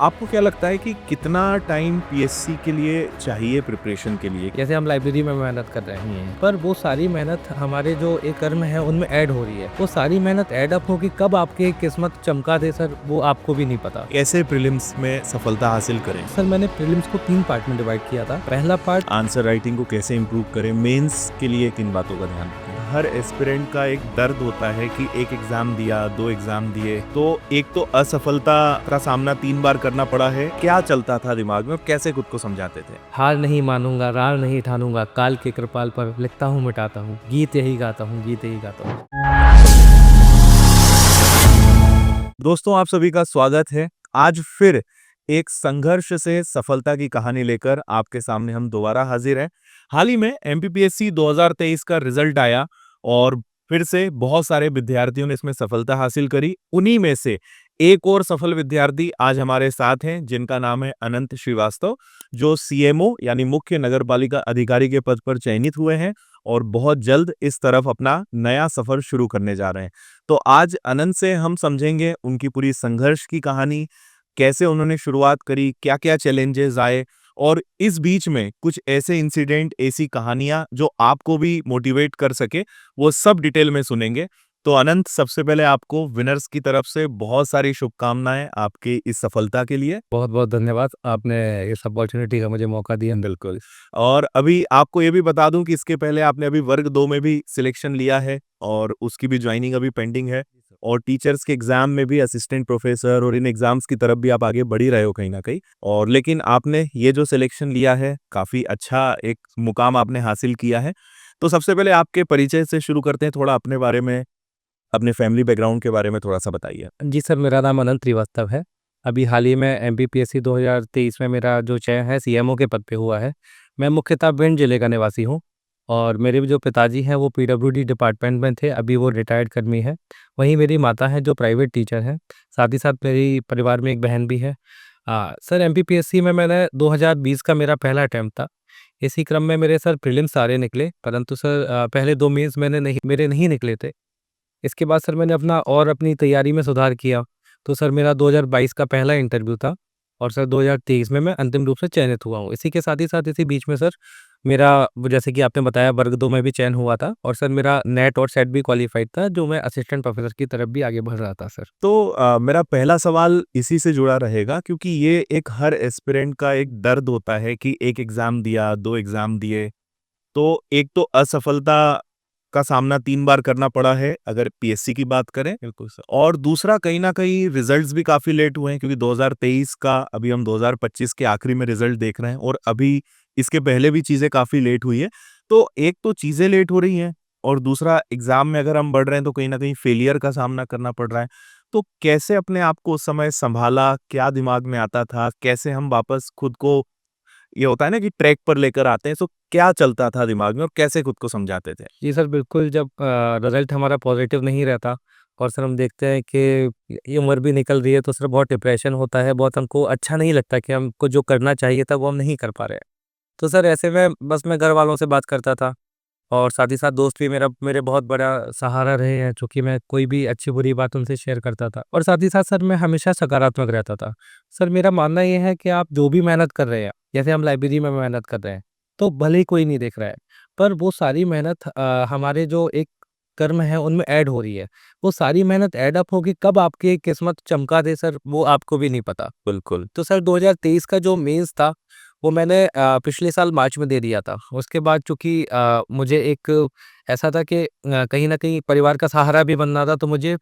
आपको क्या लगता है कि कितना टाइम पीएससी के लिए चाहिए प्रिपरेशन के लिए? जैसे हम लाइब्रेरी में मेहनत कर रहे हैं पर वो सारी मेहनत हमारे जो एक कर्म है उनमें ऐड हो रही है। वो सारी मेहनत ऐड अप होगी कब आपकी किस्मत चमका दे सर, वो आपको भी नहीं पता। कैसे प्रीलिम्स में सफलता हासिल करें? सर मैंने प्रीलिम्स को 3 पार्ट में डिवाइड किया था। पहला पार्ट आंसर राइटिंग को कैसे इम्प्रूव करें? मेंस के लिए किन बातों का ध्यान रखें? हर एस्पिरेंट का एक दर्द होता है कि एक एग्जाम दिया, 2 एग्जाम दिए, तो एक तो असफलता का सामना 3 बार करना पड़ा है। क्या चलता था दिमाग में और कैसे खुद को समझाते थे? हार नहीं मानूंगा, रार नहीं ठानूंगा, काल के कृपाल पर लिखता हूँ मिटाता हूँ, गीत यही गाता हूँ, गीत यही गाता हूँ। दोस्तों, आप सभी का स्वागत है। आज फिर एक संघर्ष से सफलता की कहानी लेकर आपके सामने हम दोबारा हाजिर हैं। हाल ही में एमपीपीएससी 2023 का रिजल्ट आया और फिर से बहुत सारे विद्यार्थियों ने इसमें सफलता हासिल करी। उन्हीं में से एक और सफल विद्यार्थी आज हमारे साथ हैं, जिनका नाम है अनंत श्रीवास्तव, जो सीएमओ यानी मुख्य नगरपालिका अधिकारी के पद पर चयनित हुए हैं और बहुत जल्द इस तरफ अपना नया सफर शुरू करने जा रहे हैं। तो आज अनंत से हम समझेंगे उनकी पूरी संघर्ष की कहानी, कैसे उन्होंने शुरुआत करी, क्या-क्या चैलेंजेस आए और इस बीच में कुछ ऐसे इंसिडेंट, ऐसी कहानियां जो आपको भी मोटिवेट कर सके, वो सब डिटेल में सुनेंगे। तो अनंत, सबसे पहले आपको विनर्स की तरफ से बहुत सारी शुभकामनाएं आपकी इस सफलता के लिए। बहुत बहुत धन्यवाद, आपने इस अपॉर्चुनिटी का मुझे मौका दिया। बिल्कुल। और अभी आपको ये भी बता दूं कि इसके पहले आपने अभी वर्ग 2 में भी सिलेक्शन लिया है और उसकी भी ज्वाइनिंग अभी पेंडिंग है और टीचर्स के एग्जाम में भी असिस्टेंट प्रोफेसर और इन एग्जाम्स की तरफ भी आप आगे बढ़ ही रहे हो कहीं ना कहीं। और लेकिन आपने ये जो सिलेक्शन लिया है, काफी अच्छा एक मुकाम आपने हासिल किया है। तो सबसे पहले आपके परिचय से शुरू करते हैं, थोड़ा अपने बारे में, अपने फैमिली बैकग्राउंड के बारे में थोड़ा सा बताइए। जी सर, मेरा नाम अनंत श्रीवास्तव है। अभी हाल ही में एमपीपीएससी 2023 में मेरा जो चयन है सीएमओ के पद पे हुआ है। मैं मुख्यतः भिंड जिले का निवासी हूँ और मेरे जो पिताजी हैं वो पीडब्ल्यूडी डिपार्टमेंट में थे, अभी वो रिटायर्ड कर्मी है। वहीं मेरी माता हैं जो प्राइवेट टीचर हैं। साथ ही साथ मेरी परिवार में एक बहन भी है। सर एमपीपीएससी में मैंने 2020 का मेरा पहला अटेम्प्ट था। इसी क्रम में मेरे सर प्रीलिम्स सारे निकले, परंतु सर पहले 2 मेंस मेरे नहीं निकले थे। इसके बाद सर मैंने अपनी तैयारी में सुधार किया। तो सर मेरा 2022 का पहला इंटरव्यू था और सर 2023 में मैं अंतिम रूप से चयनित हुआ हूँ। इसी के साथ ही साथ इसी बीच में सर मेरा वो जैसे कि आपने बताया वर्ग 2 में भी चयन हुआ था और सर मेरा नेट और सेट भी क्वालिफाइड था, जो मैं असिस्टेंट प्रोफेसर की तरफ भी आगे बढ़ रहा था सर। तो मेरा पहला सवाल इसी से जुड़ा रहेगा, क्योंकि ये एक हर एस्पिरेंट का एक दर्द होता है कि एक एग्जाम दिया, 2 एग्जाम दिए, तो एक तो असफलता का सामना 3 बार करना पड़ा है अगर पीएससी की बात करें। बिल्कुल सर। और दूसरा, कहीं न कहीं रिजल्ट्स भी काफ़ी लेट हुए हैं, क्योंकि 2023 का अभी हम 2025 के आखिरी में रिजल्ट देख रहे हैं और अभी इसके पहले भी चीज़ें काफ़ी लेट हुई है। तो एक तो चीज़ें लेट हो रही हैं और दूसरा, एग्ज़ाम में अगर हम बढ़ रहे हैं तो कहीं न कहीं फेलियर का सामना करना पड़ रहा है। तो कैसे अपने आप को उस समय सँभाला? क्या दिमाग में आता था? कैसे हम वापस खुद को, ये होता है ना कि ट्रैक पर लेकर आते हैं, तो क्या चलता था दिमाग में और कैसे खुद को समझाते थे? जी सर, बिल्कुल जब रिज़ल्ट हमारा पॉज़िटिव नहीं रहता और सर हम देखते हैं कि ये उम्र भी निकल रही है, तो सर बहुत डिप्रेशन होता है, बहुत हमको अच्छा नहीं लगता कि हमको जो करना चाहिए था वो हम नहीं कर पा रहे हैं। तो सर ऐसे में बस मैं घर वालों से बात करता था और साथ ही साथ दोस्त भी मेरे बहुत बड़ा सहारा रहे हैं, चूँकि मैं कोई भी अच्छी-बुरी बात उनसे शेयर करता था और साथ ही साथ सर मैं हमेशा सकारात्मक रहता था। सर मेरा मानना ये है कि आप जो भी मेहनत कर रहे हैं, जैसे हम लाइब्रेरी में मेहनत कर रहे हैं, तो भले ही कोई नहीं देख रहा है, पर वो सारी मेहनत हमारे जो एक कर्म है उनमें ऐड हो रही है। वो सारी मेहनत ऐड अप होके कब आपकी किस्मत चमका दे सर, वो आपको भी नहीं पता। बिल्कुल। तो सर 2023 का जो मेंस था, वो मैंने पिछले साल मार्च में दे दिया था। उसके बाद चूँकि मुझे एक ऐसा था कि कहीं न कहीं परिवार का सहारा भी बनना था, तो मुझे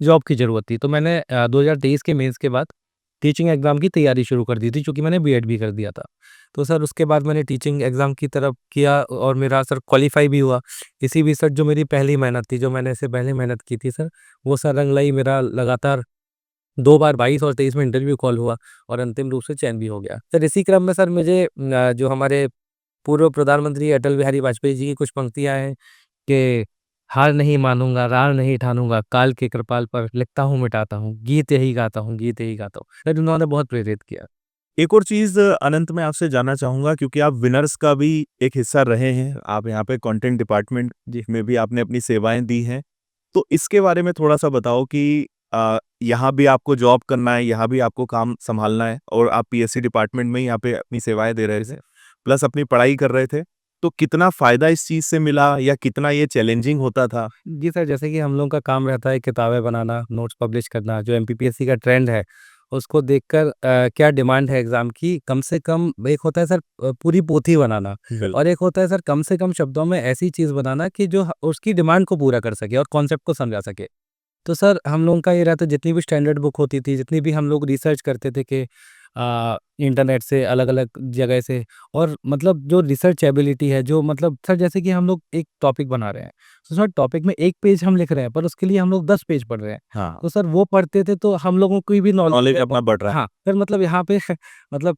जॉब की ज़रूरत थी। तो मैंने 2023 के मेंस के बाद टीचिंग एग्ज़ाम की तैयारी शुरू कर दी थी, चूँकि मैंने बीएड भी कर दिया था। तो सर उसके बाद मैंने टीचिंग एग्ज़ाम की तरफ किया और मेरा सर क्वालीफ़ाई भी हुआ। इसी बीच सर जो मेरी पहली मेहनत थी, जो मैंने इससे पहले मेहनत की थी सर, वो सर रंग लाई। मेरा लगातार 2 बार 22 और 23 में इंटरव्यू कॉल हुआ और अंतिम रूप से चयन भी हो गया। सर इसी क्रम में सर मुझे जो हमारे पूर्व प्रधानमंत्री अटल बिहारी वाजपेयी जी की कुछ पंक्तियाँ हैं कि हार नहीं मानूँगा, रार नहीं ठानूँगा, काल के कृपाल पर लिखता हूँ मिटाता हूँ, गीत यही गाता हूँ, गीत यही गाता हूँ। सर उन्होंने बहुत प्रेरित किया। एक और चीज़ अनंत मैं आपसे जानना चाहूँगा, क्योंकि आप विनर्स का भी एक हिस्सा रहे हैं। आप यहाँ पे कंटेंट डिपार्टमेंट जी। में भी आपने अपनी सेवाएँ दी हैं। तो इसके बारे में थोड़ा-सा बताओ कि यहाँ भी आपको जॉब करना है, यहाँ भी आपको काम सँभालना है और आप पीएससी डिपार्टमेंट में ही यहाँ पे अपनी सेवाएँ दे रहे थे, प्लस अपनी पढ़ाई कर रहे थे। तो कितना फ़ायदा इस चीज़ से मिला या कितना ये चैलेंजिंग होता था? जी सर, जैसे कि हम लोगों का काम रहता है किताबें बनाना, नोट्स पब्लिश करना, जो एमपीपीएससी का ट्रेंड है, उसको देखकर क्या डिमांड है एग्ज़ाम की, कम से कम एक होता है सर पूरी पोथी बनाना और एक होता है सर कम से कम शब्दों में ऐसी चीज़ बनाना कि जो उसकी डिमांड को पूरा कर सके और कॉन्सेप्ट को समझा सके। तो सर हम लोगों का ये रहता है जितनी भी स्टैंडर्ड बुक होती थी, जितनी भी हम लोग रिसर्च करते थे कि इंटरनेट से अलग-अलग जगह से और मतलब जो रिसर्चेबिलिटी है, जो मतलब सर जैसे कि हम लोग एक टॉपिक बना रहे हैं, तो सर टॉपिक में 1 पेज हम लिख रहे हैं, पर उसके लिए हम लोग 10 पेज पढ़ रहे हैं। हाँ, तो सर वो पढ़ते थे तो हम लोगों की भी नॉलेज नॉलेज अपना बढ़ रहा है। हाँ, फिर मतलब यहाँ पे मतलब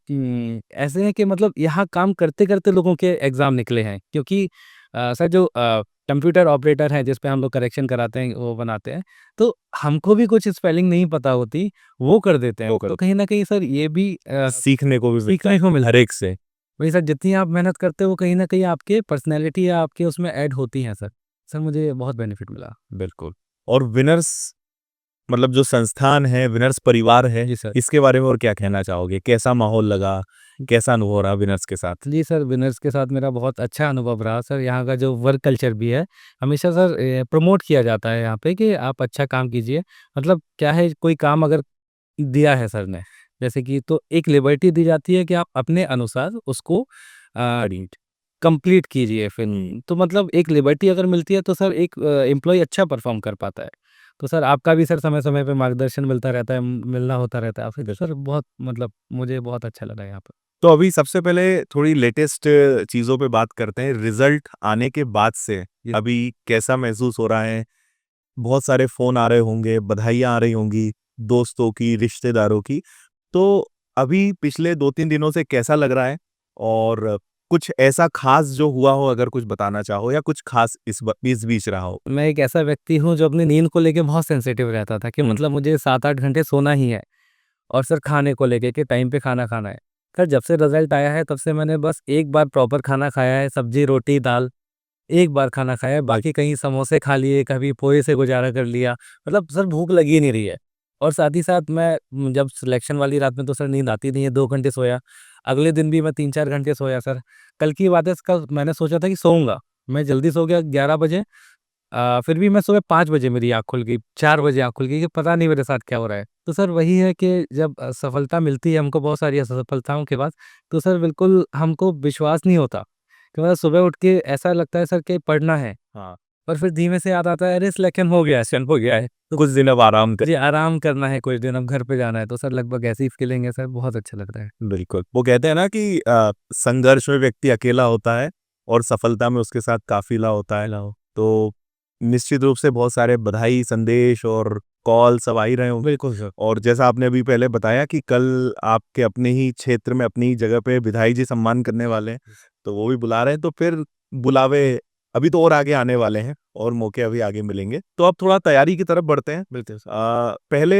ऐसे है कि मतलब यहाँ काम करते-करते लोगों के एग्ज़ाम निकले हैं क्योंकि सर जो कंप्यूटर ऑपरेटर हैं जिस पे हम लोग करेक्शन कराते हैं, वो बनाते हैं, तो हमको भी कुछ स्पेलिंग नहीं पता होती, वो कर देते हैं। वो कर तो कहीं न कहीं सर ये भी सीखने को भी मिलता सीखने को है मिलता हर है। एक से। वही सर जितनी आप मेहनत करते हो वो कहीं न कहीं आपके पर्सनैलिटी या आपके उसमें ऐड होती हैं सर। सर मुझे बहुत बेनिफिट मिला। बिल्कुल। और विनर्स मतलब जो संस्थान है, विनर्स परिवार है, जी सर। इसके बारे में और क्या कहना चाहोगे? कैसा माहौल लगा? कैसा अनुभव रहा विनर्स के साथ? जी सर, विनर्स के साथ मेरा बहुत अच्छा अनुभव रहा सर। यहाँ का जो वर्क कल्चर भी है, हमेशा सर प्रमोट किया जाता है यहाँ पे कि आप अच्छा काम कीजिए। मतलब क्या है कोई काम अगर दिया है सर ने, जैसे कि तो एक लिबर्टी दी जाती है कि आप अपने अनुसार उसको बढ़िया। कंप्लीट कीजिए फिर। हुँ। तो मतलब एक लिबर्टी अगर मिलती है तो सर एक एम्प्लॉयी अच्छा परफ़ॉर्म कर पाता है। तो सर आपका भी सर समय-समय पे मार्गदर्शन मिलता रहता है, मिलना होता रहता है आपसे। तो सर बहुत मतलब मुझे बहुत अच्छा लगा यहाँ पर। तो अभी सबसे पहले थोड़ी लेटेस्ट चीज़ों पे बात करते हैं। रिज़ल्ट आने के बाद से जी। अभी कैसा महसूस हो रहा है? बहुत सारे फ़ोन आ रहे होंगे, बधाइयाँ आ रही होंगी, दोस्तों की, रिश्तेदारों की। तो अभी पिछले 2-3 दिनों से कैसा लग रहा है? और कुछ ऐसा ख़ास जो हुआ हो अगर कुछ बताना चाहो या कुछ ख़ास इस बीच रहा हो? मैं एक ऐसा व्यक्ति हूँ जो अपनी नींद को लेके बहुत सेंसिटिव रहता था कि हुँ। मतलब मुझे 7-8 घंटे सोना ही है और सर खाने को लेके कि टाइम पे खाना खाना है। सर जब से रिज़ल्ट आया है तब से मैंने बस एक बार प्रॉपर खाना खाया है, सब्ज़ी, रोटी, दाल, एक बार खाना खाया है, भाई बाकी कहीं समोसे खा लिए, कभी पोहे से गुज़ारा कर लिया। मतलब सर भूख लग ही नहीं रही है और साथ ही साथ मैं जब सिलेक्शन वाली रात में तो सर नींद आती नहीं है, 2 घंटे सोया। अगले दिन भी मैं 3-4 घंटे सोया सर। कल की बात है, कल मैंने सोचा था कि सोऊँगा, मैं जल्दी सो गया 11 बजे। फिर भी मैं सुबह 5 बजे मेरी आँख खुल गई, 4 बजे आँख खुल गई कि पता नहीं मेरे साथ क्या हो रहा है। तो सर वही है कि जब सफलता मिलती है हमको बहुत सारी असफलताओं के बाद, तो सर बिल्कुल हमको विश्वास नहीं होता कि मतलब सुबह उठ के ऐसा लगता है सर कि पढ़ना है हाँ, और फिर धीमे से याद आता है अरे सिलेक्शन हो गया है। तो कुछ दिन अब आराम कर जी, आराम करना है कुछ दिन, अब घर पे जाना है। तो सर लगभग ऐसी फीलिंग है सर, बहुत अच्छा लग रहा है। बिल्कुल। वो कहते हैं ना कि संघर्ष में व्यक्ति अकेला होता है और सफलता में उसके साथ काफ़िला होता है। लाओ। तो निश्चित रूप से बहुत सारे बधाई संदेश और कॉल सब आ ही रहे होंगे। बिल्कुल सर। और जैसा आपने अभी पहले बताया कि कल आपके अपने ही क्षेत्र में, अपनी ही जगह पे विधायक जी सम्मान करने वाले हैं, तो वो भी बुला रहे हैं, तो फिर बुलावे अभी तो और आगे आने वाले हैं और मौके अभी आगे मिलेंगे। तो अब थोड़ा तैयारी की तरफ बढ़ते हैं। बिल्कुल सर। पहले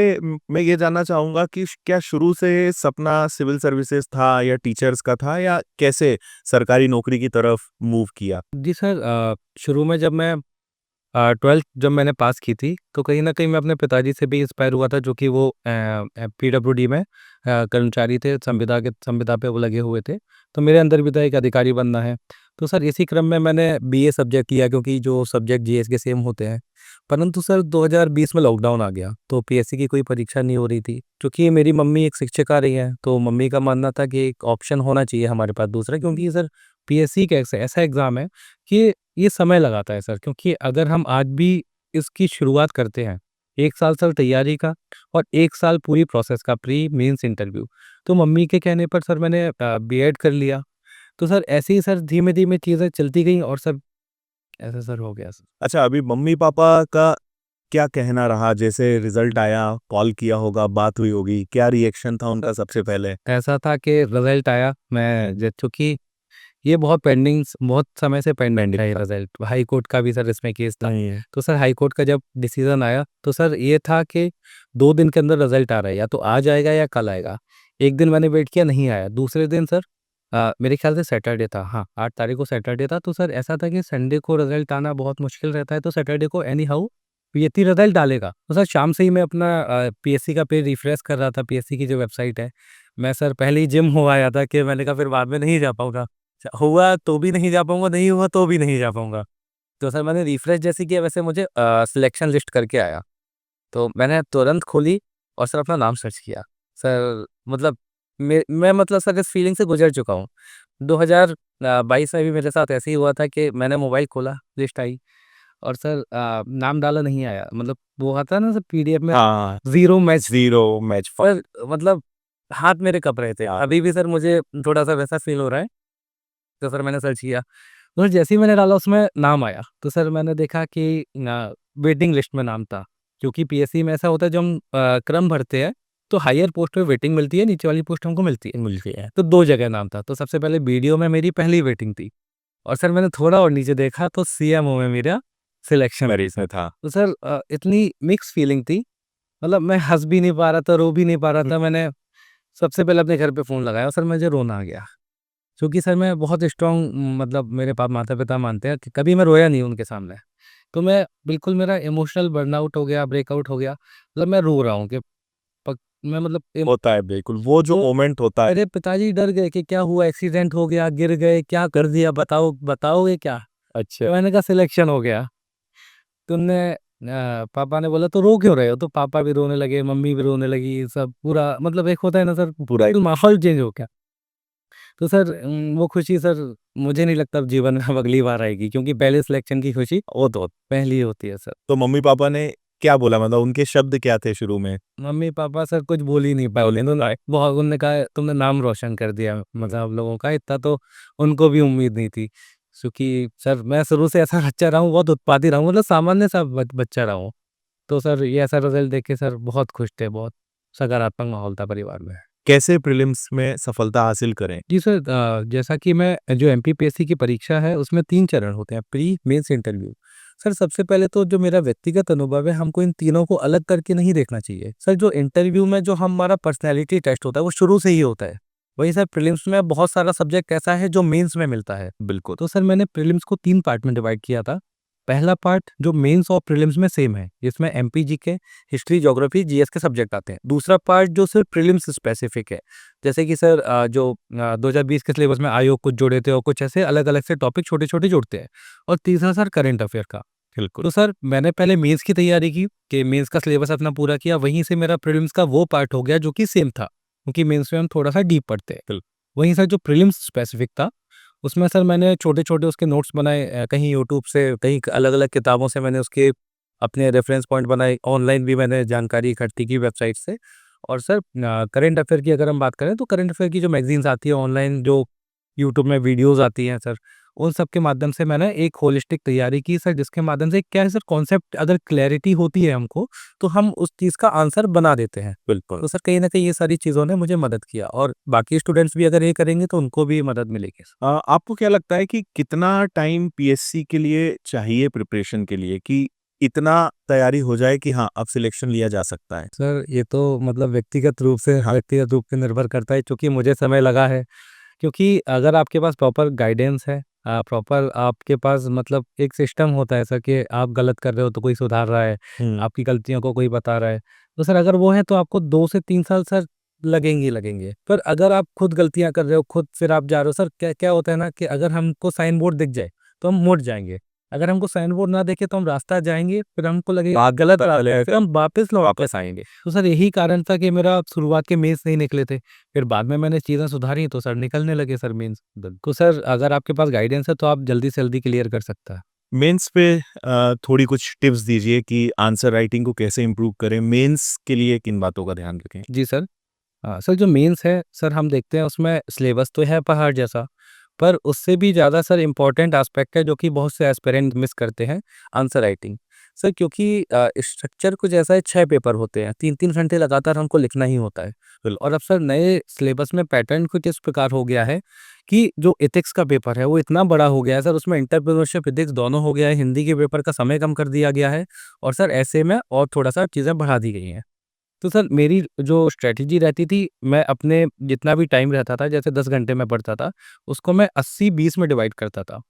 मैं ये जानना चाहूँगा कि क्या शुरू से सपना सिविल सर्विसेज़ था या टीचर्स का था या कैसे सरकारी नौकरी की तरफ मूव किया? जी सर, शुरू में जब मैं 12th जब मैंने पास की थी, तो कहीं न कहीं मैं अपने पिताजी से भी इंस्पायर हुआ था जो कि वो पीडब्ल्यूडी में कर्मचारी थे, संविदा पे वो लगे हुए थे। तो मेरे अंदर भी था एक अधिकारी बनना है। तो सर इसी क्रम में मैंने बीए सब्जेक्ट लिया क्योंकि जो सब्जेक्ट जीएस के सेम होते हैं। परंतु सर 2020 में लॉकडाउन आ गया, तो पीएससी की कोई परीक्षा नहीं हो रही थी। चूँकि मेरी मम्मी एक शिक्षिका रही हैं, तो मम्मी का मानना था कि एक ऑप्शन होना चाहिए हमारे पास दूसरा क्योंकि सर पीएससी एक ऐसा ऐसा एग्ज़ाम है कि ये समय लगाता है सर क्योंकि अगर हम आज भी इसकी शुरुआत करते हैं, 1 साल सर तैयारी का और 1 साल पूरी प्रोसेस का प्री मेंस इंटरव्यू। तो मम्मी के कहने पर सर मैंने बीएड कर लिया। तो सर ऐसे ही सर धीमे-धीमे चीज़ें चलती गईं और सब ऐसा सर हो गया सर। अच्छा, अभी मम्मी-पापा का क्या कहना रहा? जैसे रिज़ल्ट आया, कॉल किया होगा, बात हुई होगी, क्या रिएक्शन था उनका सबसे पहले? ऐसा था कि रिज़ल्ट आया, मैं ज चूँकि ये बहुत समय से पेंडिंग था ये रिज़ल्ट। हाई कोर्ट का भी सर इसमें केस था। नहीं है। तो सर हाई कोर्ट का जब डिसीज़न आया, तो सर ये था कि 2 दिन के अंदर रिज़ल्ट आ रहा है, या तो आज आएगा या कल आएगा। 1 दिन मैंने वेट किया, नहीं आया। दूसरे दिन सर मेरे ख्याल से सैटरडे था, हाँ, 8 तारीख को सैटरडे था, तो सर ऐसा था कि संडे को रिज़ल्ट आना बहुत मुश्किल रहता है, तो सैटरडे को एनी हाउ पीएससी रिजल्ट डालेगा। तो सर शाम से ही मैं अपना पीएससी का पेज रिफ्रेश कर रहा था, पीएससी की जो वेबसाइट है। मैं सर पहले ही जिम हो आया था कि मैंने कहा फिर बाद में नहीं जा पाऊँगा। हुआ तो भी नहीं जा पाऊँगा, नहीं हुआ तो भी नहीं जा पाऊँगा। तो सर मैंने रिफ्रेश जैसे किया वैसे मुझे सिलेक्शन लिस्ट करके आया। तो मैंने तुरंत खोली और सर अपना नाम सर्च किया। सर मतलब मैं मतलब सर इस फीलिंग से गुज़र चुका हूँ। 2022 में भी मेरे साथ ऐसे ही हुआ था कि मैंने मोबाइल खोला, लिस्ट आई और सर नाम डाला नहीं आया। मतलब वो आता है ना सर पीडीएफ में हाँ, 0 मैच। 0 मैच सर मतलब हाथ मेरे कँप रहे थे। यार। अभी भी सर मुझे थोड़ा-सा वैसा फ़ील हो रहा है। तो सर मैंने सर्च किया। तो जैसे ही मैंने डाला उसमें नाम आया। तो सर मैंने देखा कि वेटिंग लिस्ट में नाम था। क्योंकि पीएससी में ऐसा होता है जब हम क्रम भरते हैं तो हायर पोस्ट पे वेटिंग मिलती है, नीचे वाली पोस्ट हमको मिलती है। तो 2 जगह नाम था। तो सबसे पहले बीडीओ में मेरी पहली वेटिंग थी और सर मैंने थोड़ा और नीचे देखा तो सीएमओ में मेरा सिलेक्शन। मरीज में था। तो सर इतनी मिक्स फीलिंग थी। मतलब मैं हँस भी नहीं पा रहा था, रो भी नहीं पा रहा था। मैंने सबसे पहले अपने घर पे फ़ोन लगाया और सर मुझे रोना आ गया। क्योंकि सर मैं बहुत स्ट्रॉन्ग मतलब मेरे माता-पिता मानते हैं कि कभी मैं रोया नहीं उनके सामने। तो मैं बिल्कुल मेरा इमोशनल बर्नआउट हो गया, ब्रेकआउट हो गया। मतलब मैं रो रहा हूँ कि पक मैं मतलब होता है बिल्कुल, वो जो तो मोमेंट होता है। मेरे पिताजी डर गए कि क्या हुआ, एक्सीडेंट हो गया, गिर गए, क्या कर दिया बताओ बताओगे क्या? अच्छा। तो मैंने कहा सिलेक्शन हो गया। तो पापा ने बोला तो रो क्यों रहे हो? तो पापा भी रोने लगे, मम्मी भी रोने लगी, सब पूरा मतलब एक होता है ना सर पूरा एक माहौल चेंज हो गया। तो सर वो खुशी सर मुझे नहीं लगता अब जीवन में अब अगली बार आएगी क्योंकि पहले सिलेक्शन की खुशी वो तो पहली होती है सर। तो मम्मी-पापा ने क्या बोला, मतलब उनके शब्द क्या थे शुरू में? मम्मी-पापा सर कुछ बोल ही नहीं पाए उन्होंने बहुत उन्होंने कहा तुमने नाम रोशन कर दिया मतलब आप लोगों का इतना तो उनको भी उम्मीद नहीं थी। क्योंकि सर मैं शुरू से ऐसा बच्चा रहा हूँ, बहुत उत्पाती रहा हूँ मतलब सामान्य सा बच्चा रहा हूँ। तो सर ये ऐसा रिज़ल्ट देख के सर बहुत खुश थे, बहुत सकारात्मक माहौल था परिवार में। कैसे प्रीलिम्स में सफलता हासिल करें? जी सर जैसा कि मैं जो एमपीपीएससी की परीक्षा है उसमें 3 चरण होते हैं प्री, मेंस, इंटरव्यू। सर सबसे पहले तो जो मेरा व्यक्तिगत अनुभव है हमको इन तीनों को अलग करके नहीं देखना चाहिए। सर जो इंटरव्यू में जो हमारा पर्सनैलिटी टेस्ट होता है वो शुरू से ही होता है। वहीं सर प्रीलिम्स में बहुत सारा सब्जेक्ट ऐसा है जो मेंस में मिलता है। बिल्कुल। तो सर मैंने प्रीलिम्स को 3 पार्ट में डिवाइड किया था। पहला पार्ट जो मेंस और प्रीलिम्स में सेम है, जिसमें MP GK, history, geography, GS के सब्जेक्ट आते हैं। दूसरा पार्ट जो सिर्फ प्रीलिम्स स्पेसिफिक है। जैसे कि सर 2020 के सिलेबस में आयोग कुछ जोड़े थे और कुछ ऐसे अलग-अलग से टॉपिक छोटे-छोटे जुड़ते हैं। और तीसरा सर करंट अफेयर का। बिल्कुल। तो सर मैंने पहले मेंस की तैयारी की कि मेंस का सिलेबस अपना पूरा किया, वहीं से मेरा प्रीलिम्स का वो पार्ट हो गया जो कि सेम था, क्योंकि मेंस में हम थोड़ा-सा डीप पढ़ते हैं। वहीं सर जो प्रीलिम्स स्पेसिफिक था, उसमें सर मैंने छोटे-छोटे उसके नोट्स बनाए कहीं यूट्यूब से, कहीं अलग-अलग किताबों से मैंने उसके अपने रेफरेंस पॉइंट बनाए, ऑनलाइन भी मैंने जानकारी इकट्ठी की वेबसाइट से। और सर करंट अफेयर की अगर हम बात करें तो करंट अफेयर की जो मैगज़ीन्स आती है ऑनलाइन जो यूट्यूब में वीडियोज़ आती हैं सर, उन सब के माध्यम से मैंने एक होलिस्टिक तैयारी की सर जिसके माध्यम से क्या है सर कॉन्सेप्ट अगर क्लैरिटी होती है हमको, तो हम उस चीज़ का आंसर बना देते हैं। बिल्कुल। तो सर कहीं न कहीं ये सारी चीज़ों ने मुझे मदद किया और बाकी स्टूडेंट्स भी अगर ये करेंगे तो उनको भी मदद मिलेगी। आपको क्या लगता है कि कितना टाइम पीएससी के लिए चाहिए प्रिपरेशन के लिए कि इतना तैयारी हो जाए कि हाँ, अब सिलेक्शन लिया जा सकता है? सर ये तो मतलब व्यक्तिगत रूप से निर्भर करता है क्योंकि मुझे समय लगा है। क्योंकि अगर आपके पास प्रॉपर गाइडेंस है प्रॉपर आपके पास मतलब एक सिस्टम होता है सर कि आप गलत कर रहे हो तो कोई सुधार रहा है, हुँ। आपकी गलतियों को कोई बता रहा है। तो सर अगर वो है तो आपको 2 से 3 साल सर लगेंगे ही लगेंगे। पर अगर आप खुद गलतियाँ कर रहे हो, खुद फिर आप जा रहे हो सर क्या क्या होता है ना कि अगर हमको साइन बोर्ड दिख जाए, तो हम मुड़ जाएँगे। अगर हमको साइन बोर्ड ना दिखे तो हम रास्ता जाएँगे, फिर हमको लगेगा गलत रास्ता है, फिर हम वापस आएँगे। तो सर यही कारण था कि मेरा शुरुआत के मेंस नहीं निकले थे। फिर बाद में मैंने चीज़ें सुधारी तो सर निकलने लगे सर मेंस। तो सर अगर आपके पास गाइडेंस है तो आप जल्दी से जल्दी क्लियर कर सकता है। मेंस पे थोड़ी कुछ टिप्स दीजिए कि आंसर राइटिंग को कैसे इम्प्रूव करें? मेंस के लिए किन बातों का ध्यान रखें? जी सर। सर जो मेंस है सर हम देखते हैं उसमें सिलेबस तो है पहाड़ जैसा, पर उससे भी ज़्यादा सर इम्पोर्टेंट एस्पेक्ट है जो कि बहुत से एस्पिरेंट मिस करते हैं, आंसर राइटिंग। सर क्योंकि स्ट्रक्चर कुछ ऐसा है 6 पेपर होते हैं, 3-3 घंटे लगातार हमको लिखना ही होता है। और अब सर नए सिलेबस में पैटर्न कुछ इस प्रकार हो गया है कि जो एथिक्स का पेपर है वो इतना बड़ा हो गया है सर उसमें एंटरप्रेन्योरशिप एथिक्स दोनों हो गया है, हिंदी के पेपर का समय कम कर दिया गया है और सर ऐसे में और थोड़ा-सा चीज़ें बढ़ा दी गई हैं। तो सर मेरी जो स्ट्रैटेजी रहती थी, मैं अपने जितना भी टाइम रहता था, जैसे 10 घंटे मैं पढ़ता था, उसको मैं 80-20 में डिवाइड करता था।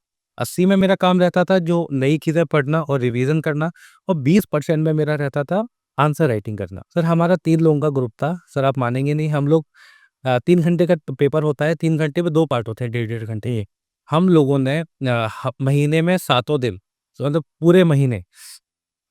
80 में मेरा काम रहता था जो नई चीज़ें पढ़ना और रिवीजन करना, और 20% में मेरा रहता था आंसर राइटिंग करना। सर हमारा 3 लोगों का ग्रुप था। सर आप मानेंगे नहीं, हम लोग 3 घंटे का पेपर होता है, 3 घंटे में 2 पार्ट होते हैं, डेढ़-डेढ़ घंटे ये। हम लोगों ने महीने में सातों दिन, मतलब पूरे महीने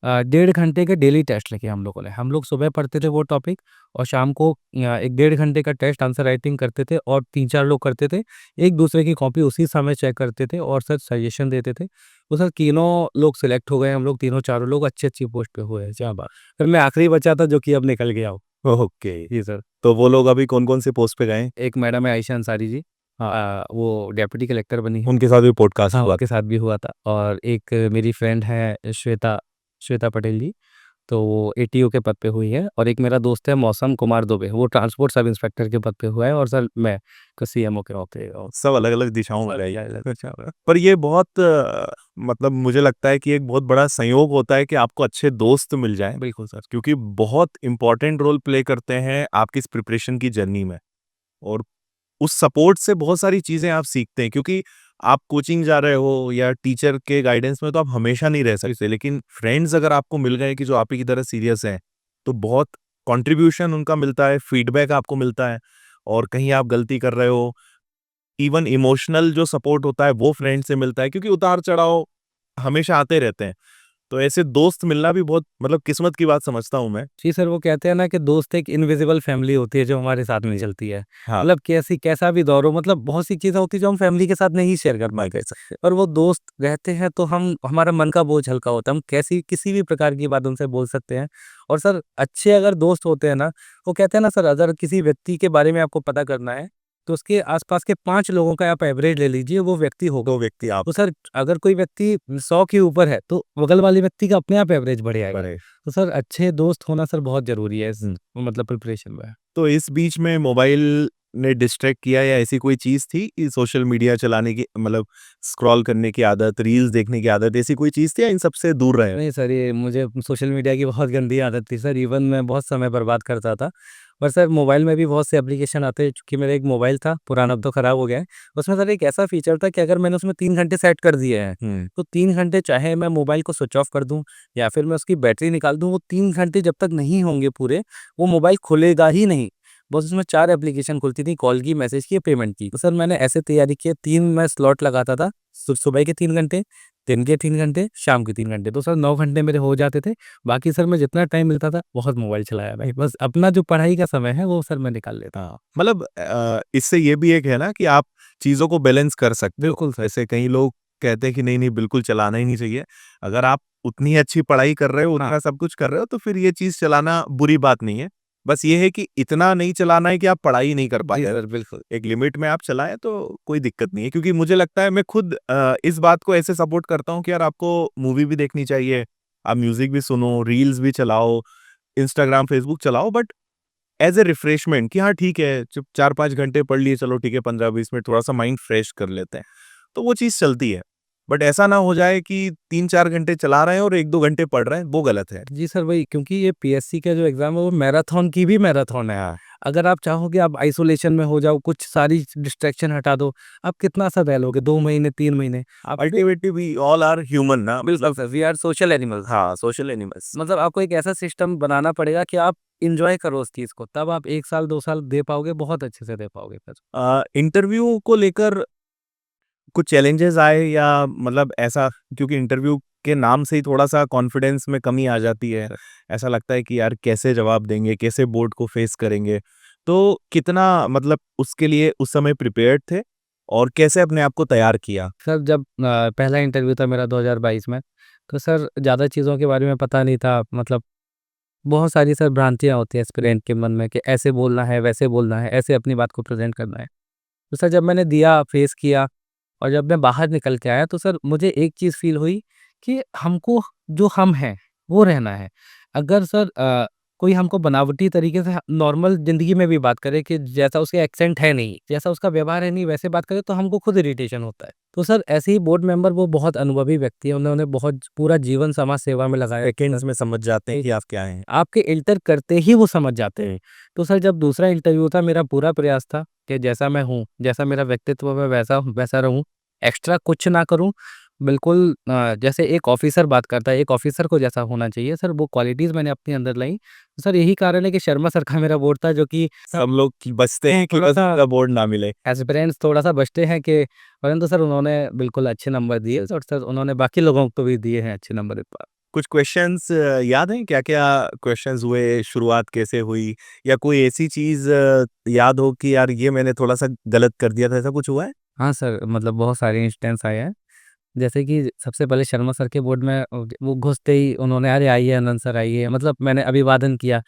1.5 घंटे के डेली टेस्ट लिखे हम लोगों ने। हम लोग सुबह पढ़ते थे वो टॉपिक, और शाम को 1 डेढ़ घंटे का टेस्ट आंसर राइटिंग करते थे, और 3-4 लोग करते थे। एक-दूसरे की कॉपी उसी समय चेक करते थे और सर सजेशन देते थे। तो सर तीनों लोग सिलेक्ट हो गए, हम लोग तीनों चारों लोग अच्छी-अच्छी पोस्ट पे हुए हैं। क्या बात! फिर मैं आखिरी बचा था जो कि अब निकल गया हूँ। ओके। जी सर। तो वो लोग अभी कौन-कौन से पोस्ट पे गए हैं? एक मैडम है आयशा अंसारी जी, वो डेप्यूटी कलेक्टर बनी है। उनके साथ भी पॉडकास्ट हाँ, हुआ उनके था। साथ भी हुआ था। और एक मेरी फ्रेंड है श्वेता श्वेता पटेल जी, तो वो एटीओ के पद पे हुई है। और एक मेरा दोस्त है मौसम कुमार दुबे, वो ट्रांसपोर्ट सब इंस्पेक्टर के पद पे हुआ है। और सर मैं सीएमओ के पे सब अलग-अलग दिशाओं में सब रहे। अलग-अलग। अच्छा, पर ये बहुत मतलब मुझे लगता है कि एक बहुत बड़ा संयोग होता है कि आपको अच्छे दोस्त मिल जाएँ, बिल्कुल सर। क्योंकि बहुत इम्पोर्टेंट रोल प्ले करते हैं आपकी इस प्रिपरेशन की जर्नी में। और उस सपोर्ट से बहुत सारी चीज़ें आप सीखते हैं, क्योंकि आप कोचिंग जा रहे हो या टीचर के गाइडेंस में तो आप हमेशा नहीं रह सकते, लेकिन फ्रेंड्स अगर आपको मिल गए कि जो आप ही की तरह सीरियस हैं, तो बहुत कंट्रीब्यूशन उनका मिलता है, फीडबैक आपको मिलता है। और कहीं आप गलती कर रहे हो, इवन इमोशनल जो सपोर्ट होता है वो फ्रेंड से मिलता है, क्योंकि उतार-चढ़ाव हमेशा आते रहते हैं। तो ऐसे दोस्त मिलना भी बहुत मतलब किस्मत की बात समझता हूँ मैं। जी सर, वो कहते हैं ना कि दोस्त एक इनविजिबल फैमिली होती है जो हमारे साथ में चलती है। हाँ, मतलब कैसा भी दौर हो, मतलब बहुत सी चीज़ें होती हैं जो हम फैमिली के साथ नहीं शेयर कर नहीं पाते। कह सकते। और वो दोस्त रहते हैं तो हम हमारा मन का बोझ हल्का होता है। हम कैसी किसी भी प्रकार की बात उनसे बोल सकते हैं। और सर अच्छे अगर दोस्त होते हैं ना, वो कहते हैं ना सर, अगर किसी व्यक्ति के बारे में आपको पता करना है, तो उसके आस-पास के 5 लोगों का आप एवरेज ले लीजिए, वो व्यक्ति होगा। 2 व्यक्ति आप तो सर अगर कोई व्यक्ति 100 के ऊपर है, तो बगल वाले व्यक्ति का अपने आप एवरेज बढ़ जाएगा। बड़े। तो सर अच्छे दोस्त होना सर बहुत ज़रूरी है इस हुँ। मतलब प्रिपरेशन में। तो इस बीच में मोबाइल ने डिस्ट्रैक्ट किया या ऐसी कोई चीज़ थी कि सोशल मीडिया चलाने की मतलब स्क्रॉल करने की आदत, रील्स देखने की आदत, ऐसी कोई चीज़ थी या इन सब से दूर रहे? नहीं सर, ये मुझे सोशल मीडिया की बहुत गंदी आदत थी सर, इवन मैं बहुत समय बर्बाद करता था। पर सर मोबाइल में भी बहुत से एप्लीकेशन आते हैं, चूँकि मेरा एक मोबाइल था, पुराना अब तो खराब हो गया है। उसमें सर एक ऐसा फीचर था कि अगर मैंने उसमें 3 घंटे सेट कर दिए हैं, हुँ। तो 3 घंटे चाहे मैं मोबाइल को स्विच ऑफ कर दूँ या फिर मैं उसकी बैटरी निकाल दूँ, वो 3 घंटे जब तक नहीं होंगे पूरे, वो मोबाइल खुलेगा ही नहीं। बस उसमें 4 एप्लीकेशन खुलती थी, कॉल की, मैसेज की, पेमेंट की। तो सर मैंने ऐसे तैयारी की है, 3 मैं स्लॉट लगाता था, सुबह के 3 घंटे, दिन के 3 घंटे, शाम के 3 घंटे। तो सर 9 घंटे मेरे हो जाते थे। बाकी सर मैं जितना टाइम मिलता था, बहुत मोबाइल चलाया भाई। बस अपना जो पढ़ाई का समय है, वो सर मैं निकाल लेता। हाँ, मतलब इससे ये भी एक है ना कि आप चीज़ों को बैलेंस कर सकते हो। बिल्कुल सर। जैसे कई लोग कहते हैं कि नहीं-नहीं बिल्कुल चलाना ही नहीं चाहिए। अगर आप उतनी अच्छी पढ़ाई कर रहे हो, हाँ। उतना सब कुछ कर रहे हो, तो फिर ये चीज़ चलाना बुरी बात नहीं है। बस ये है कि इतना नहीं चलाना है कि आप पढ़ाई नहीं कर जी पाए। सर, बिल्कुल। एक लिमिट में आप चलाएँ तो कोई दिक्कत नहीं है, क्योंकि मुझे लगता है मैं खुद इस बात को ऐसे सपोर्ट करता हूँ कि यार आपको मूवी भी देखनी चाहिए, आप म्यूज़िक भी सुनो, रील्स भी चलाओ, इंस्टाग्राम, फेसबुक चलाओ, बट एज़ अ रिफ्रेशमेंट कि हाँ ठीक है, चुप 4-5 घंटे पढ़ लिए, चलो ठीक है 15-20 मिनट थोड़ा-सा माइंड फ्रेश कर लेते हैं। तो वो चीज़ चलती है। बट ऐसा ना हो जाए कि 3-4 घंटे चला रहे हैं और 1-2 घंटे पढ़ रहे हैं, वो गलत है। जी सर, वही, क्योंकि ये पीएससी का जो एग्ज़ाम है, वो मैराथन की भी मैराथन है। हाँ। अगर आप चाहो कि आप आइसोलेशन में हो जाओ, कुछ सारी डिस्ट्रैक्शन हटा दो, आप कितना सा रह लोगे? 2 महीने, 3 महीने? आप फिर ultimately we all are human ना, बिल्कुल मतलब sir, we are social animals. हाँ, सोशल एनिमल्स। मतलब आपको एक ऐसा सिस्टम बनाना पड़ेगा कि आप एन्जॉय करो उस चीज़ को, तब आप 1 साल, 2 साल दे पाओगे, बहुत अच्छे से दे पाओगे फिर। इंटरव्यू को लेकर कुछ चैलेंजेस आए या मतलब ऐसा, क्योंकि इंटरव्यू के नाम से ही थोड़ा-सा कॉन्फिडेंस में कमी आ जाती है। ऐसा लगता है कि यार कैसे जवाब देंगे, कैसे बोर्ड को फेस करेंगे। तो कितना मतलब उसके लिए उस समय प्रिपेयर्ड थे और कैसे अपने आप को तैयार किया? सर जब पहला इंटरव्यू था मेरा 2022 में, तो सर ज़्यादा चीज़ों के बारे में पता नहीं था, मतलब बहुत सारी सर भ्रांतियाँ होती हैं एस्पिरेंट के मन में कि ऐसे बोलना है, वैसे बोलना है, ऐसे अपनी बात को प्रेज़ेंट करना है। तो सर जब मैंने दिया, फेस किया, और जब मैं बाहर निकल के आया, तो सर मुझे एक चीज़ फ़ील हुई कि हमको जो हम हैं, वो रहना है। अगर सर कोई हमको बनावटी तरीके से नॉर्मल ज़िंदगी में भी बात करे कि जैसा उसके एक्सेंट है नहीं, जैसा उसका व्यवहार है नहीं, वैसे बात करे, तो हमको खुद इरिटेशन होता है। तो सर ऐसे ही बोर्ड मेंबर, वो बहुत अनुभवी व्यक्ति हैं, उन्होंने बहुत पूरा जीवन समाज सेवा में लगाया। सेकंड्स में समझ जाते हैं कि आप क्या हैं। आपके इंटर करते ही वो समझ जाते हैं। तो सर जब दूसरा इंटरव्यू था, मेरा पूरा प्रयास था कि जैसा मैं हूँ, जैसा मेरा व्यक्तित्व है, वैसा वैसा रहूँ। एक्स्ट्रा कुछ ना करूँ, बिल्कुल जैसे एक ऑफ़िसर बात करता है, एक ऑफ़िसर को जैसा होना चाहिए सर, वो क्वालिटीज़ मैंने अपने अंदर लाई। सर यही कारण है कि शर्मा सर का मेरा बोर्ड था, जो कि सब लोग की बचते हैं कि बस थोड़ा-सा बोर्ड ना मिले। एस्पिरेंट्स थोड़ा-सा बचते हैं कि, परंतु सर उन्होंने बिल्कुल अच्छे नंबर दिए और सर उन्होंने बाकी लोगों को भी दिए हैं अच्छे नंबर इस बार। कुछ क्वेश्चंस याद हैं क्या-क्या क्वेश्चंस हुए, शुरुआत कैसे हुई? या कोई ऐसी चीज़ याद हो कि यार ये मैंने थोड़ा-सा गलत कर दिया था, ऐसा कुछ हुआ है? हाँ सर, मतलब बहुत सारे इंस्टेंस आए हैं। जैसे कि सबसे पहले शर्मा सर के बोर्ड में वो घुसते ही उन्होंने, "अरे आइए आनंद सर आइए।" मतलब मैंने अभिवादन किया।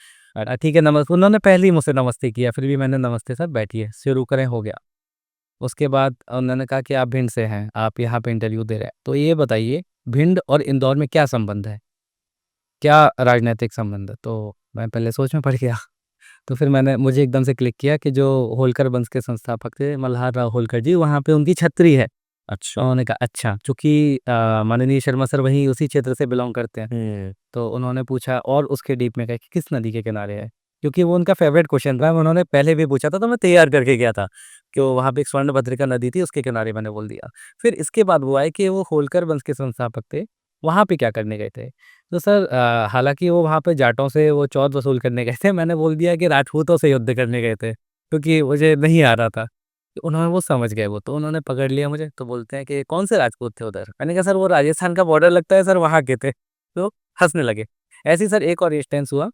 ठीक है उन्होंने पहले ही मुझसे नमस्ते किया, फिर भी मैंने, "नमस्ते सर, बैठिए, शुरू करें।" हो गया। उसके बाद उन्होंने कहा कि आप भिंड से हैं, आप यहाँ पे इंटरव्यू दे रहे हैं। तो ये बताइए, भिंड और इंदौर में क्या संबंध है? क्या राजनैतिक संबंध है? तो मैं पहले सोच में पड़ गया। तो फिर मुझे एकदम से क्लिक किया कि जो होलकर वंश के संस्थापक थे मल्हार राव होलकर जी, वहाँ पे उनकी छत्री है। अच्छा। उन्होंने कहा अच्छा, चूँकि माननीय शर्मा सर वहीं उसी क्षेत्र से बिलॉन्ग करते हैं। हुँ। तो उन्होंने पूछा और उसके डीप में गए कि किस नदी के किनारे है? क्योंकि वो उनका फ़ेवरेट क्वेश्चन था, उन्होंने पहले भी पूछा था तो मैं तैयार करके गया था, कि वो वहाँ पे एक स्वर्णभद्रिका नदी थी, उसके किनारे मैंने बोल दिया। फिर इसके बाद वो आए कि वो होलकर वंश के संस्थापक थे, वहाँ पे क्या करने गए थे? तो सर हालाँकि वो वहाँ पे जाटों से वो चौथ वसूल करने गए थे, मैंने बोल दिया कि राजपूतों से युद्ध करने गए थे, क्योंकि मुझे नहीं आ रहा था। तो उन्होंने वो समझ गए वो, तो उन्होंने पकड़ लिया मुझे, तो बोलते हैं कि कौन से राजपूत थे उधर? मैंने कहा सर वो राजस्थान का बॉर्डर लगता है सर, वहाँ के थे। तो हँसने लगे। ऐसे ही सर एक और इंस्टेंस हुआ,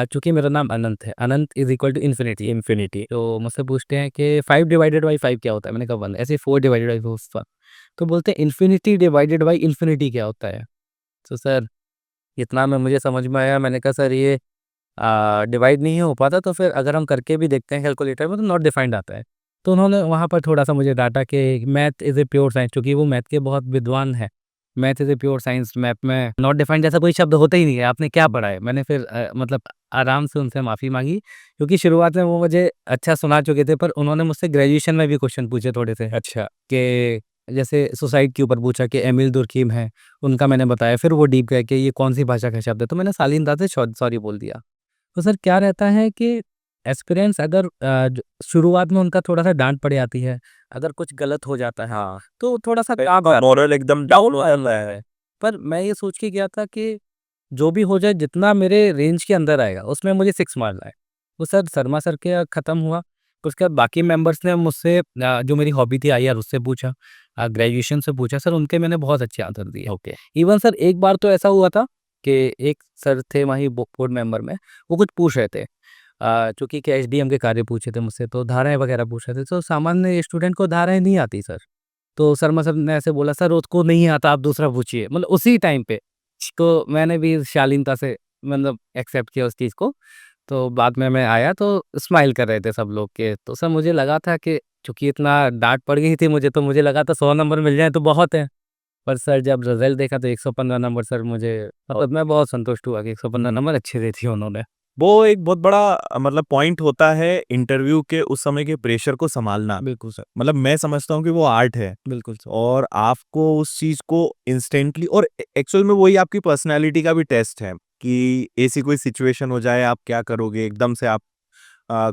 चूँकि मेरा नाम अनंत है, Anant is equal to infinity. Infinity. तो मुझसे पूछते हैं कि 5 डिवाइडेड बाय 5 क्या होता है? मैंने कहा 1, ऐसे ही 4 डिवाइडेड बाय 4 तो बोलते हैं इन्फिनिटी डिवाइडेड बाय इन्फिनिटी क्या होता है? तो सर इतना में मुझे समझ में आया, मैंने कहा सर ये डिवाइड नहीं हो पाता, तो फिर अगर हम करके भी देखते हैं कैलकुलेटर में तो नॉट डिफाइंड आता है। तो उन्होंने वहाँ पर थोड़ा-सा मुझे डाँटा कि math is a pure science, चूँकि वो मैथ के बहुत विद्वान हैं। Math is a pure science, math में नॉट डिफाइंड जैसा कोई शब्द होता ही नहीं है, आपने क्या पढ़ा है? मैंने फिर मतलब आराम से उनसे माफ़ी माँगी, क्योंकि शुरुआत में वो मुझे अच्छा सुना चुके थे, पर उन्होंने मुझसे ग्रेजुएशन में भी क्वेश्चन पूछे थोड़े से, अच्छा। कि जैसे सुसाइड के ऊपर पूछा कि एमिल दुर्कheim हैं, उनका मैंने बताया, फिर वो डीप गए कि ये कौन-सी भाषा का शब्द है, तो मैंने शालीनता से सॉरी बोल दिया। तो सर क्या रहता है कि एस्पिरेंट्स अगर शुरुआत में उनका थोड़ा-सा डाँट पड़ जाती है, अगर कुछ गलत हो जाता है, हाँ। तो थोड़ा-सा मोरल एकदम डाउन हो जाता है। पर मैं ये सोच के गया था कि जो भी हो जाए, जितना मेरे रेंज के अंदर आएगा, उसमें मुझे 6 मारना है। तो सर शर्मा सर के खत्म हुआ, उसके बाद बाकी मेंबर्स ने मुझसे जो मेरी हॉबी थी आईआर, उससे पूछा, ग्रेजुएशन से पूछा, सर उनके मैंने बहुत अच्छे आंसर दिए। ओके। इवन सर एक बार तो ऐसा हुआ था कि एक सर थे वहीं बोर्ड मेंबर में, वो कुछ पूछ रहे थे, चूँकि के एसडीएम के कार्य पूछे थे मुझसे, तो धाराएँ वगैरह पूछ रहे थे, तो सामान्य स्टूडेंट को धाराएँ नहीं आती सर। तो शर्मा सर ने ऐसे बोला, "सर उसको नहीं आता, आप दूसरा पूछिए।" मतलब उसी टाइम पे। तो मैंने भी शालीनता से मतलब एक्सेप्ट किया उस चीज़ को। तो बाद में मैं आया तो स्माइल कर रहे थे सब लोग के। तो सर मुझे लगा था कि चूँकि इतना डाँट पड़ गई थी मुझे, तो मुझे लगा था 100 नंबर मिल जाएँ तो बहुत है। पर सर जब रिज़ल्ट देखा तो 115 नंबर, सर मुझे मतलब मैं बहुत संतुष्ट हुआ कि 115 नंबर अच्छे दे दिए उन्होंने। वो एक बहुत बड़ा मतलब पॉइंट होता है इंटरव्यू के उस समय के प्रेशर को सँभालना। बिल्कुल सर, मतलब मैं समझता हूँ कि वो आर्ट है बिल्कुल सर। और आपको उस चीज़ को इंस्टेंटली और एक्चुअल में वही आपकी पर्सनैलिटी का भी टेस्ट है कि ऐसी कोई सिचुएशन हो जाए, आप क्या करोगे? एकदम से आप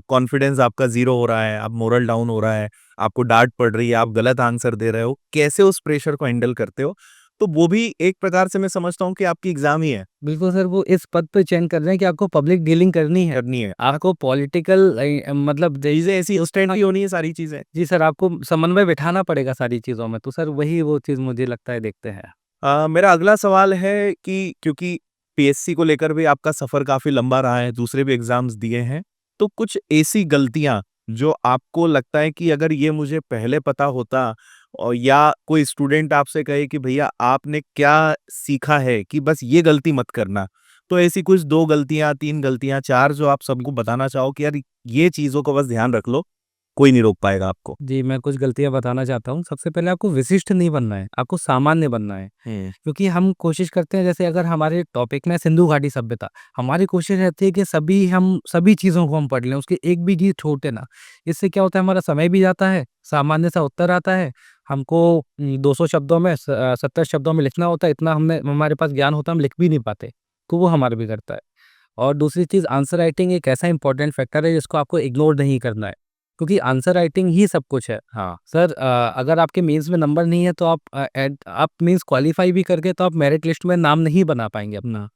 कॉन्फिडेंस आपका ज़ीरो हो रहा है, आप मोरल डाउन हो रहा है, आपको डाँट पड़ रही है, आप गलत आंसर दे रहे हो, कैसे उस प्रेशर को हैंडल करते हो? तो वो भी एक प्रकार से मैं समझता हूँ कि आपकी एग्ज़ाम ही है, बिल्कुल सर, वो इस पद पे चयन कर रहे हैं कि आपको पब्लिक डीलिंग करनी है। करनी है। आपको पॉलिटिकल मतलब चीज़ें ऐसी उस टाइम की होनी है सारी चीज़ें। जी सर, आपको समन्वय बिठाना पड़ेगा सारी चीज़ों में, तो सर वही वो चीज़ मुझे लगता है देखते हैं। मेरा अगला सवाल है कि क्योंकि पीएससी को लेकर भी आपका सफ़र काफ़ी लंबा रहा है, दूसरे भी एग्ज़ाम्स दिए हैं, तो कुछ ऐसी गलतियाँ जो आपको लगता है कि अगर ये मुझे पहले पता होता और या कोई स्टूडेंट आपसे कहे कि भैया आपने क्या सीखा है कि बस ये गलती मत करना। तो ऐसी कुछ 2 गलतियाँ, 3 गलतियाँ, 4 जो आप सबको बताना चाहो कि यार ये चीज़ों को बस ध्यान रख लो, कोई नहीं रोक पाएगा आपको? जी, मैं कुछ गलतियाँ बताना चाहता हूँ। सबसे पहले आपको विशिष्ट नहीं बनना है, आपको सामान्य बनना है। हुँ। क्योंकि हम कोशिश करते हैं, जैसे अगर हमारे टॉपिक में सिंधु घाटी सभ्यता, हमारी कोशिश रहती है कि हम सभी चीज़ों को हम पढ़ लें, उसकी एक भी चीज़ छोड़े ना। इससे क्या होता है, हमारा समय भी जाता है, सामान्य सा उत्तर आता है। हमको 200 शब्दों में 70 शब्दों में लिखना होता है, इतना हमारे पास ज्ञान होता है, हम लिख भी नहीं पाते। तो वो हमारा बिगड़ता है। और दूसरी चीज़, आंसर राइटिंग एक ऐसा इंपॉर्टेंट फैक्टर है जिसको आपको इग्नोर नहीं करना है। क्योंकि आंसर राइटिंग ही सब कुछ है। हाँ, सर अगर आपके मेंस में नंबर नहीं है तो आप मीन्स क्वालीफाई भी करके तो आप मेरिट लिस्ट में नाम नहीं बना पाएँगे अपना।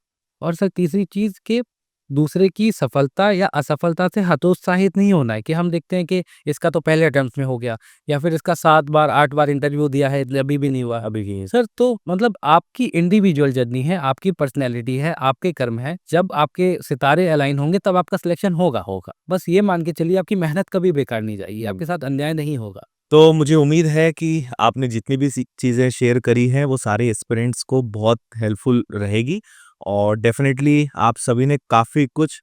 और सर तीसरी चीज़ कि दूसरे की सफलता या असफलता से हतोत्साहित नहीं होना है कि हम देखते हैं कि इसका तो पहले अटेम्प्ट में हो गया या फिर इसका 7 बार 8 बार इंटरव्यू दिया है अभी भी नहीं हुआ। अभी की सर तो मतलब आपकी इंडिविजुअल जर्नी है, आपकी पर्सनैलिटी है, आपके कर्म है। जब आपके सितारे अलाइन होंगे तब आपका सिलेक्शन होगा। बस ये मान के चलिए आपकी मेहनत कभी बेकार नहीं जाएगी, आपके साथ अन्याय नहीं होगा। तो मुझे उम्मीद है कि आपने जितनी भी चीज़ें शेयर करी हैं वो सारे एस्पिरेंट्स को बहुत हेल्पफुल रहेगी और डेफिनेटली आप सभी ने काफ़ी कुछ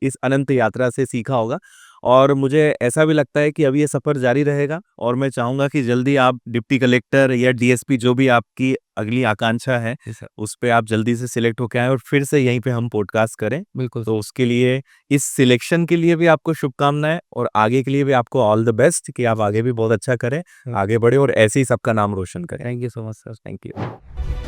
इस अनंत यात्रा से सीखा होगा और मुझे ऐसा भी लगता है कि अभी ये सफ़र जारी रहेगा और मैं चाहूँगा कि जल्दी आप डिप्टी कलेक्टर या डीएसपी जो भी आपकी अगली आकांक्षा है जी सर। उस पे आप जल्दी से सिलेक्ट होके आएँ और फिर से यहीं पे हम पॉडकास्ट करें। बिल्कुल तो सर। उसके लिए इस सिलेक्शन के लिए भी आपको शुभकामनाएँ और आगे के लिए भी आपको ऑल द बेस्ट कि आप आगे भी बहुत अच्छा करें, आगे बढ़े और ऐसे ही सबका नाम रोशन करें। Thank you so much sir. Thank you.